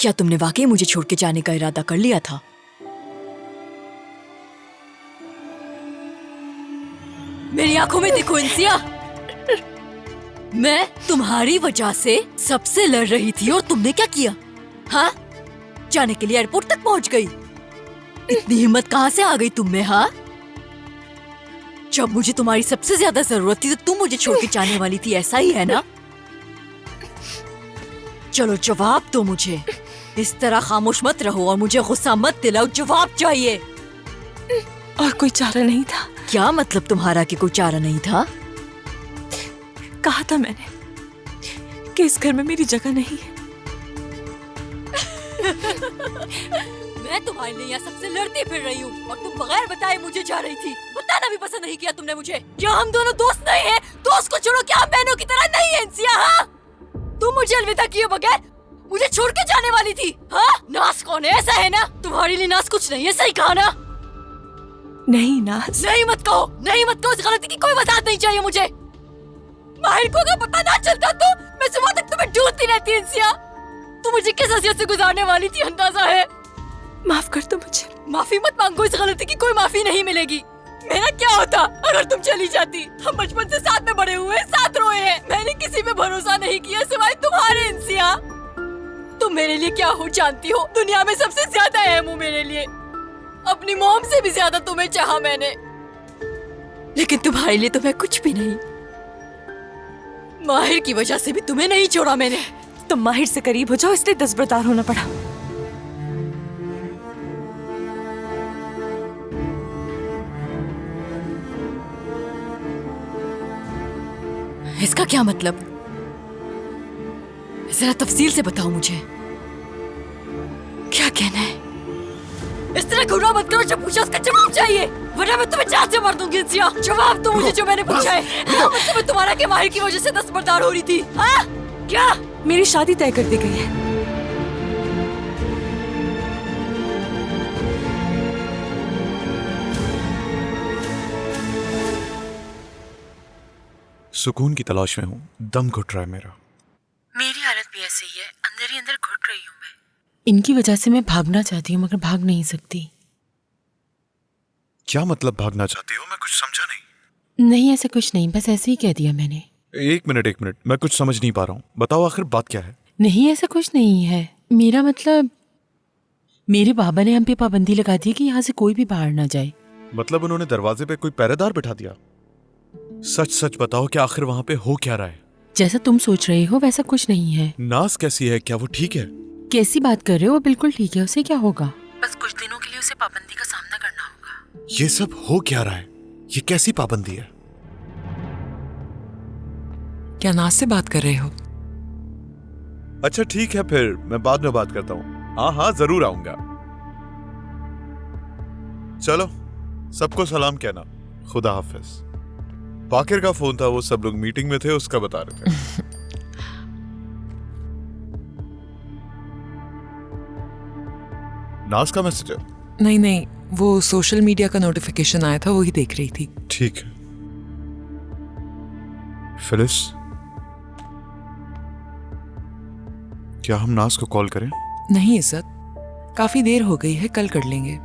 क्या तुमने वाकई मुझे छोड़ के जाने का इरादा कर लिया था? मेरी आंखों में देखो इंसिया, मैं तुम्हारी वजह से सबसे लड़ रही थी और तुमने क्या किया? हाँ, जाने के लिए एयरपोर्ट तक पहुंच गई। इतनी हिम्मत कहाँ से आ गई तुम में? हाँ, जब मुझे तुम्हारी सबसे ज्यादा जरूरत थी तो तुम मुझे छोड़ के जाने वाली थी, ऐसा ही है ना? चलो जवाब दो मुझे। इस तरह खामोश मत रहो और मुझे गुस्सा मत दिलाओ, जवाब चाहिए। और कोई चारा नहीं था। क्या मतलब तुम्हारा कि कोई चारा नहीं था? कहा था मैंने कि इस घर में मेरी जगह नहीं है। मैं तुम्हारे लिए यहाँ सबसे लड़ती फिर रही हूँ और तुम बगैर बताए मुझे जा रही थी। बताना भी पसंद नहीं किया तुमने मुझे। क्या हम दोनों दोस्त नहीं हैं? दोस्त को छोड़ो, क्या हम बहनों की तरह नहीं है इंसिया? हाँ, तुम मुझे अलविदा किए बगैर मुझे छोड़ के जाने वाली थी। हाँ, नाज कौन है? ऐसा है ना, तुम्हारे लिए नाज कुछ नहीं है, सही कहा ना? नहीं नाज, नहीं मत कहो, नहीं मत कहो। इस गलती की कोई वजह नहीं चाहिए मुझे। माहिर को अगर पता ना चलता तो मैं सुबह तक तुम्हें ढूंढती रहती इंसिया। तुम मुझे किस हसीयत से गुजारने वाली थी अंदाजा है? माफ कर दो मुझे। माफी मत मांगो, इस गलती की कोई माफी नहीं मिलेगी। मेरा क्या होता अगर तुम चली जाती? हम बचपन से साथ में बड़े हुए, साथ रोए हैं। मैंने किसी पे भरोसा नहीं किया सिवाय तुम्हारे इंसिया। तुम मेरे लिए क्या हो जानती हो? दुनिया में सबसे ज्यादा अहम हो मेरे लिए। अपनी मॉम से भी ज्यादा तुम्हें चाहा मैंने, लेकिन तुम्हारे लिए तो मैं कुछ भी नहीं। माहिर की वजह से भी तुम्हें नहीं छोड़ा मैंने। तुम माहिर से करीब हो जाओ इसलिए दस्तबरदार होना पड़ा। इसका क्या मतलब? जरा तफसील से बताओ मुझे, क्या कहना है? इस तरह घुरा मत करो। जब पूछा उसका जवाब चाहिए, वरना मैं तुम्हें जान से मार दूंगी इंसिया। जवाब दो मुझे जो मैंने पूछा है। क्या मतलब है तुम्हारा कि माहिर की वजह से दस्तबरदार हो रही थी? हाँ, क्या? मेरी शादी तय कर दी गई है। सुकून की तलाश में हूँ, दम घुट रहा है मेरा। मेरी हालत भी ऐसी ही है, अंदर ही अंदर घुट रही हूँ मैं। इनकी वजह से मैं भागना चाहती हूँ मगर भाग नहीं सकती। क्या मतलब भागना चाहती हो? मैं कुछ समझा नहीं। नहीं, ऐसा कुछ नहीं, बस ऐसे ही कह दिया मैंने। एक मिनट, मैं कुछ समझ नहीं पा रहा हूँ। बताओ आखिर बात क्या है? नहीं, ऐसा कुछ नहीं है। मेरा मतलब, मेरे बाबा ने हम पे पाबंदी लगा दी कि यहाँ से कोई भी बाहर ना जाए। मतलब उन्होंने दरवाजे पे कोई पहरेदार बिठा दिया? सच सच बताओ कि आखिर वहाँ पे हो क्या रहा है? जैसा तुम सोच रहे हो वैसा कुछ नहीं है। नाज कैसी है? क्या वो ठीक है? कैसी बात कर रहे हो? वो बिल्कुल ठीक है, उसे क्या होगा? बस कुछ दिनों के लिए उसे पाबंदी का सामना करना होगा। ये सब हो क्या रहा है? ये कैसी पाबंदी है? क्या नाज से बात कर रहे हो? अच्छा ठीक है, फिर मैं बाद में बात करता हूँ। हाँ, जरूर आऊंगा। चलो, सबको सलाम कहना। खुदा हाफिज। बाकिर का फोन था, वो सब लोग मीटिंग में थे, उसका बता रहे थे। नाज का मैसेज है? नहीं, वो सोशल मीडिया का नोटिफिकेशन आया था, वही देख रही थी। ठीक है। फिलिस, क्या हम नाज को कॉल करें? नहीं इज्जत, काफी देर हो गई है, कल कर लेंगे।